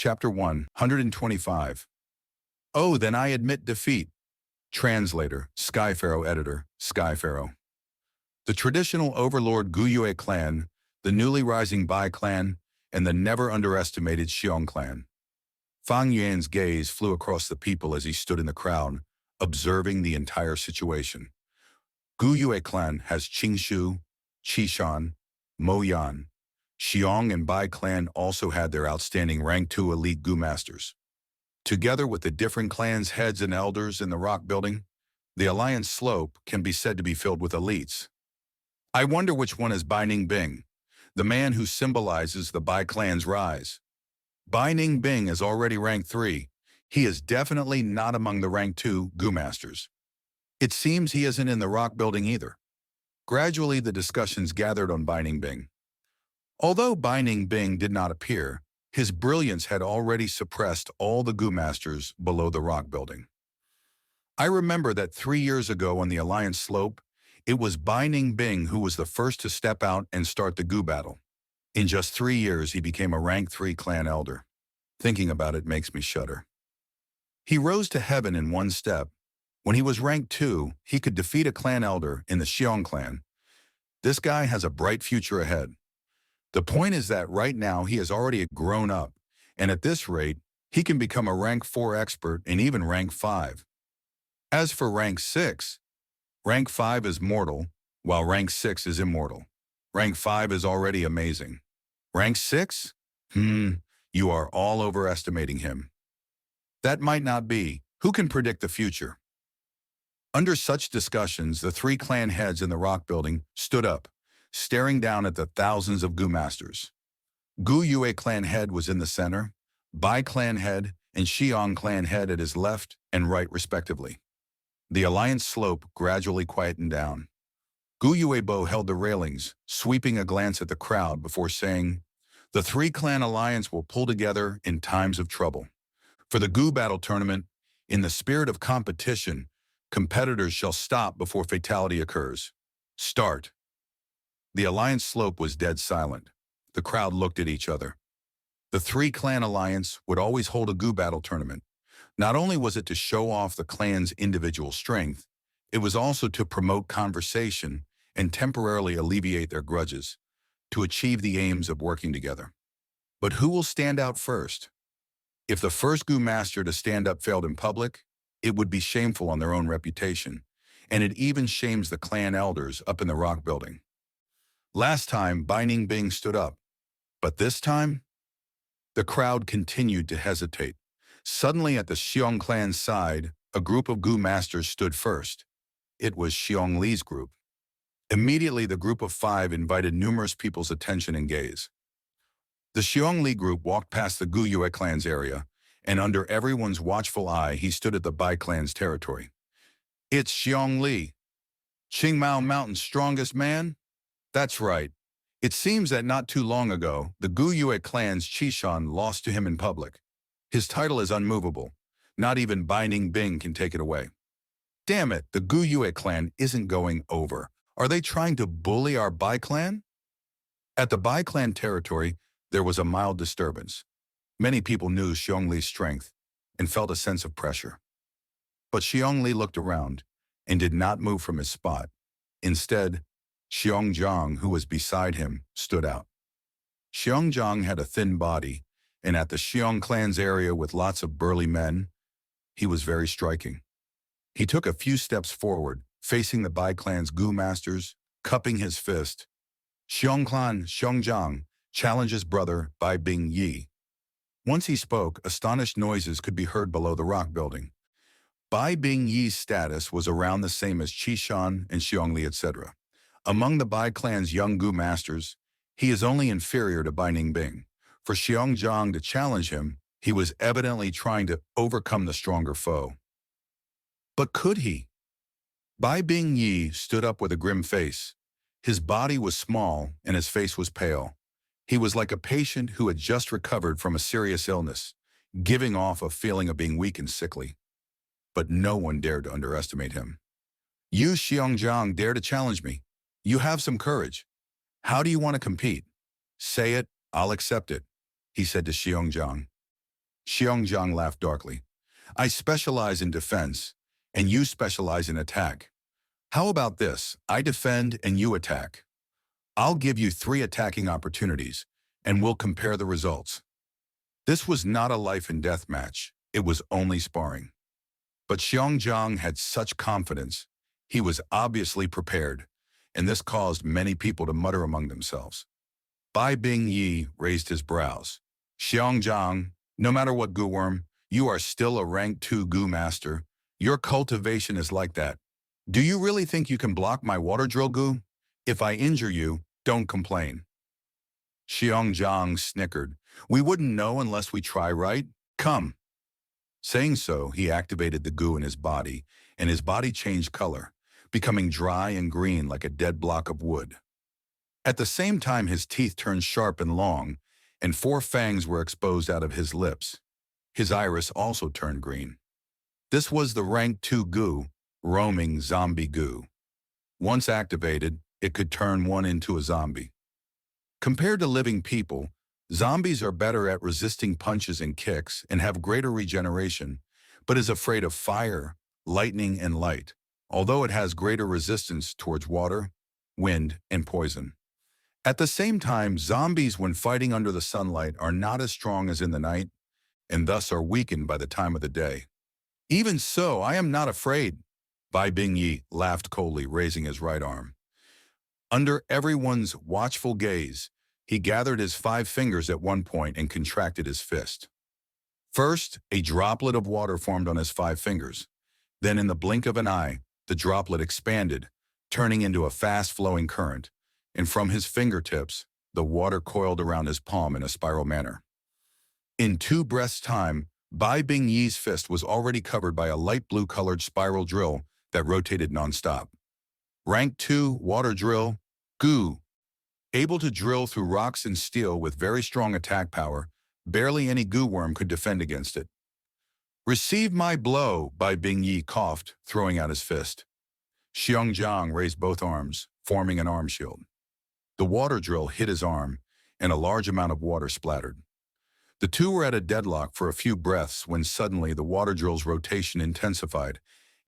Chapter 125. Oh, then I admit defeat. Translator, Skypharaoh Editor, Skypharaoh. The traditional overlord Guyue clan, the newly rising Bai clan, and the never underestimated Xiong clan. Fang Yuan's gaze flew across the people as he stood in the crowd, observing the entire situation. Guyue clan has Qingshu, Qishan, Mo Yan. Xiong and Bai clan also had their outstanding rank 2 elite Gu masters. Together with the different clans' heads and elders in the rock building, the Alliance Slope can be said to be filled with elites. I wonder which one is Bai Ningbing, the man who symbolizes the Bai clan's rise. Bai Ningbing is already rank 3. He is definitely not among the rank 2 Gu masters. It seems he isn't in the rock building either. Gradually, the discussions gathered on Bai Ningbing. Although Bai Ningbing did not appear, his brilliance had already suppressed all the Gu masters below the rock building. I remember that 3 years ago on the Alliance Slope, it was Bai Ningbing who was the first to step out and start the Gu battle. In just 3 years, he became a rank 3 clan elder. Thinking about it makes me shudder. He rose to heaven in one step. When he was rank 2, he could defeat a clan elder in the Xiong clan. This guy has a bright future ahead. The point is that right now he has already grown up, and at this rate, he can become a rank 4 expert and even rank 5. As for rank 6, rank 5 is mortal, while rank 6 is immortal. Rank 5 is already amazing. Rank 6? You are all overestimating him. That might not be. Who can predict the future? Under such discussions, the 3 clan heads in the rock building stood up, staring down at the thousands of Gu masters. Gu Yue clan head was in the center, Bai clan head and Xiong clan head at his left and right respectively. The Alliance Slope gradually quietened down. Gu Yuebo held the railings, sweeping a glance at the crowd before saying, "The 3 clan alliance will pull together in times of trouble. For the Gu battle tournament, in the spirit of competition, competitors shall stop before fatality occurs. Start." The Alliance Slope was dead silent. The crowd looked at each other. The 3 clan alliance would always hold a Gu battle tournament. Not only was it to show off the clan's individual strength, it was also to promote conversation and temporarily alleviate their grudges, to achieve the aims of working together. But who will stand out first? If the first Gu master to stand up failed in public, it would be shameful on their own reputation, and it even shames the clan elders up in the rock building. Last time, Bai Ningbing stood up, but this time, the crowd continued to hesitate. Suddenly at the Xiong clan's side, a group of Gu masters stood first. It was Xiong Li's group. Immediately, the group of 5 invited numerous people's attention and gaze. The Xiong Li group walked past the Gu Yue clan's area, and under everyone's watchful eye, he stood at the Bai clan's territory. "It's Xiong Li, Qingmao Mountain's strongest man?" That's right. It seems that not too long ago, the Gu Yue clan's Qishan lost to him in public. His title is unmovable. Not even Bai Ningbing can take it away. Damn it, the Gu Yue clan isn't going over. Are they trying to bully our Bai clan? At the Bai clan territory, there was a mild disturbance. Many people knew Xiong Li's strength and felt a sense of pressure. But Xiong Li looked around and did not move from his spot. Instead, Xiong Zhang, who was beside him, stood out. Xiong Zhang had a thin body, and at the Xiong clan's area with lots of burly men, he was very striking. He took a few steps forward, facing the Bai clan's Gu masters, cupping his fist. "Xiong clan Xiong Zhang challenges brother Bai Bing Yi." Once he spoke, astonished noises could be heard below the rock building. Bai Bing Yi's status was around the same as Qishan and Xiong Li, etc. Among the Bai clan's young Gu masters, he is only inferior to Bai Ningbing. For Xiong Zhang to challenge him, he was evidently trying to overcome the stronger foe. But could he? Bai Bing Yi stood up with a grim face. His body was small and his face was pale. He was like a patient who had just recovered from a serious illness, giving off a feeling of being weak and sickly. But no one dared to underestimate him. "You, Xiong Zhang, dare to challenge me. You have some courage. How do you want to compete? Say it, I'll accept it," he said to Xiong Zhang. Xiongjiang laughed darkly. I specialize in defense, and you specialize in attack. How about this? I defend and you attack. I'll give you 3 attacking opportunities, and we'll compare the results. This was not a life and death match. It was only sparring. But Xiongjiang had such confidence. He was obviously prepared, and this caused many people to mutter among themselves. Bai Bingyi raised his brows. Xiongjiang, no matter what Gu Worm, you are still a rank 2 Gu master. Your cultivation is like that. Do you really think you can block my water drill, Gu? If I injure you, don't complain. Xiongjiang snickered. We wouldn't know unless we try, right? Come. Saying so, he activated the Gu in his body, and his body changed color, becoming dry and green like a dead block of wood. At the same time, his teeth turned sharp and long, and 4 fangs were exposed out of his lips. His iris also turned green. This was the rank 2 Gu, roaming zombie Gu. Once activated, it could turn one into a zombie. Compared to living people, zombies are better at resisting punches and kicks and have greater regeneration, but is afraid of fire, lightning, and light, although it has greater resistance towards water, wind, and poison. At the same time, zombies when fighting under the sunlight are not as strong as in the night, and thus are weakened by the time of the day. Even so, I am not afraid. Bai Bingyi laughed coldly, raising his right arm. Under everyone's watchful gaze, he gathered his 5 fingers at one point and contracted his fist. First, a droplet of water formed on his 5 fingers. Then in the blink of an eye, the droplet expanded, turning into a fast-flowing current, and from his fingertips, the water coiled around his palm in a spiral manner. In 2 breaths' time, Bai Bingyi's fist was already covered by a light blue-colored spiral drill that rotated nonstop. Rank 2 water drill, Gu. Able to drill through rocks and steel with very strong attack power, barely any Gu worm could defend against it. Receive my blow, Bai Bingyi coughed, throwing out his fist. Xiongjiang raised both arms, forming an arm shield. The water drill hit his arm, and a large amount of water splattered. The two were at a deadlock for a few breaths when suddenly the water drill's rotation intensified,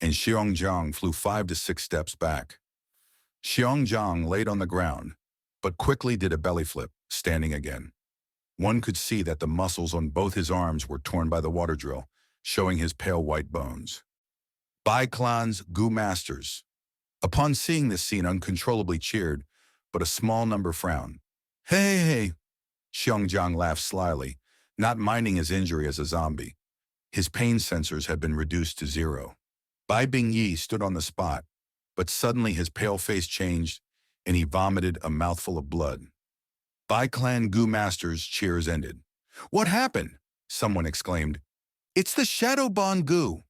and Xiongjiang flew 5 to 6 steps back. Xiongjiang laid on the ground, but quickly did a belly flip, standing again. One could see that the muscles on both his arms were torn by the water drill, showing his pale white bones. Bai Clan's Gu Masters. Upon seeing this scene, uncontrollably cheered, but a small number frowned. Hey! Xiongjiang laughed slyly, not minding his injury as a zombie. His pain sensors had been reduced to 0. Bai Bingyi stood on the spot, but suddenly his pale face changed, and he vomited a mouthful of blood. Bai Clan Gu Masters' cheers ended. What happened? Someone exclaimed. It's the Shadow Bond Gu.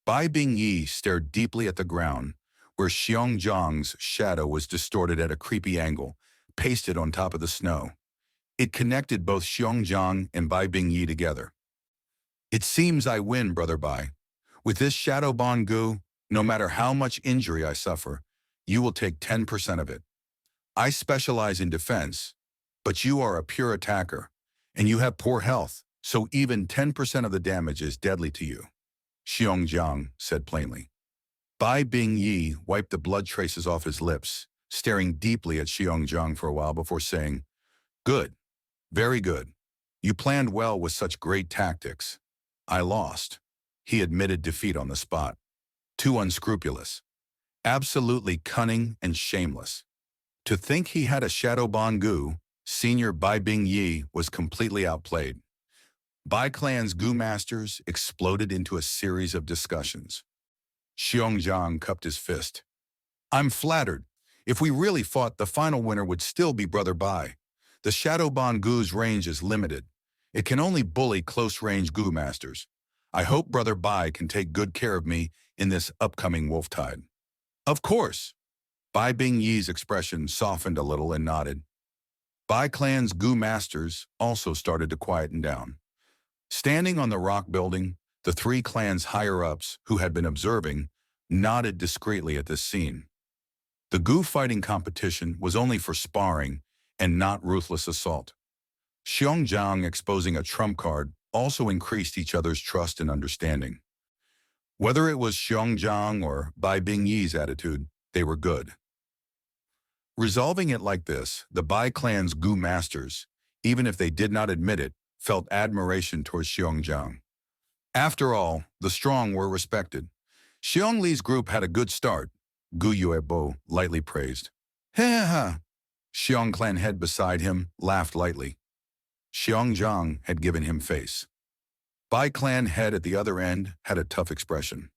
Bai Bingyi stared deeply at the ground, where Xiongjiang's shadow was distorted at a creepy angle, pasted on top of the snow. It connected both Xiongjiang and Bai Bingyi together. It seems I win, Brother Bai. With this Shadow Bond Gu, no matter how much injury I suffer, you will take 10% of it. I specialize in defense, but you are a pure attacker, and you have poor health, so even 10% of the damage is deadly to you, Xiongjiang said plainly. Bai Bingyi wiped the blood traces off his lips, staring deeply at Xiongjiang for a while before saying, Good, very good. You planned well with such great tactics. I lost. He admitted defeat on the spot. Too unscrupulous. Absolutely cunning and shameless. To think he had a Shadow Bond Gu, Senior Bai Bingyi was completely outplayed. Bai Clan's Gu Masters exploded into a series of discussions. Xiongjiang cupped his fist. I'm flattered. If we really fought, the final winner would still be Brother Bai. The Shadow Bond Gu's range is limited. It can only bully close-range Gu Masters. I hope Brother Bai can take good care of me in this upcoming wolf tide. Of course. Bai Bingyi's expression softened a little and nodded. Bai Clan's Gu Masters also started to quieten down. Standing on the rock building, the 3 clans' higher-ups, who had been observing, nodded discreetly at this scene. The Gu fighting competition was only for sparring and not ruthless assault. Xiongjiang exposing a trump card also increased each other's trust and understanding. Whether it was Xiongjiang or Bai Bingyi's attitude, they were good. Resolving it like this, the Bai clan's Gu masters, even if they did not admit it, felt admiration towards Xiongjiang. After all, the strong were respected. Xiong Li's group had a good start, Gu Yuebo lightly praised. Ha ha ha! Xiong clan head beside him laughed lightly. Xiongjiang had given him face. Bai clan head at the other end had a tough expression.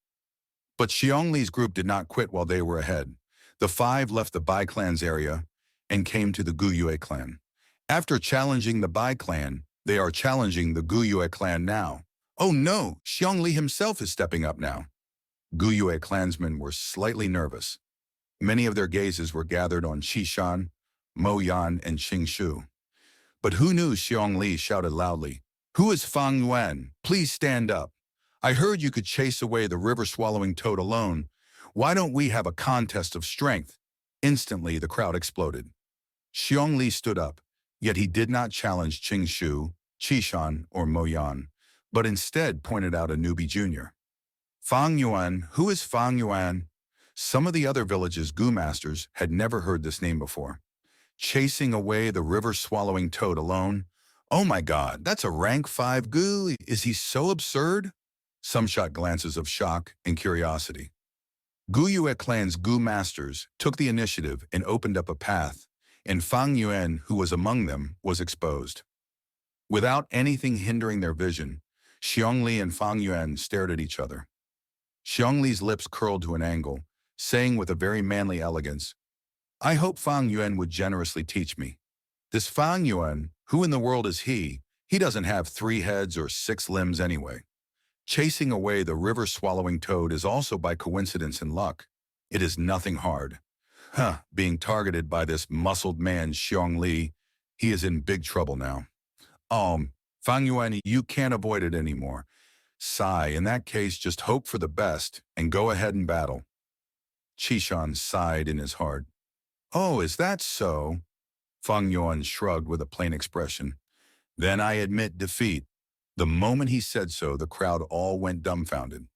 But Xiong Li's group did not quit while they were ahead. The five left the Bai clan's area and came to the Gu Yue clan. After challenging the Bai clan, they are challenging the Gu Yue clan now. Oh no, Xiong Li himself is stepping up now. Gu Yue clansmen were slightly nervous. Many of their gazes were gathered on Qishan, Mo Yan, and Qing Shu. But who knew Xiong Li shouted loudly, "Who is Fang Yuan? Please stand up. I heard you could chase away the river-swallowing toad alone. Why don't we have a contest of strength?" Instantly, the crowd exploded. Xiong Li stood up, yet he did not challenge Qing Shu, Qishan, or Mo Yan, but instead pointed out a newbie junior. Fang Yuan, who is Fang Yuan? Some of the other village's Gu masters had never heard this name before. Chasing away the river-swallowing toad alone? Oh my God, that's a rank 5 Gu. Is he so absurd? Some shot glances of shock and curiosity. Gu Yue clan's Gu masters took the initiative and opened up a path, and Fang Yuan, who was among them, was exposed. Without anything hindering their vision, Xiong Li and Fang Yuan stared at each other. Xiong Li's lips curled to an angle, saying with a very manly elegance, "I hope Fang Yuan would generously teach me. This Fang Yuan, who in the world is he? He doesn't have 3 heads or 6 limbs anyway. Chasing away the river-swallowing toad is also by coincidence and luck. It is nothing hard. Being targeted by this muscled man Xiong Li, he is in big trouble now. Fang Yuan, you can't avoid it anymore. Sigh, in that case, just hope for the best and go ahead and battle." Qishan sighed in his heart. "Oh, is that so?" Fang Yuan shrugged with a plain expression. "Then I admit defeat." The moment he said so, the crowd all went dumbfounded.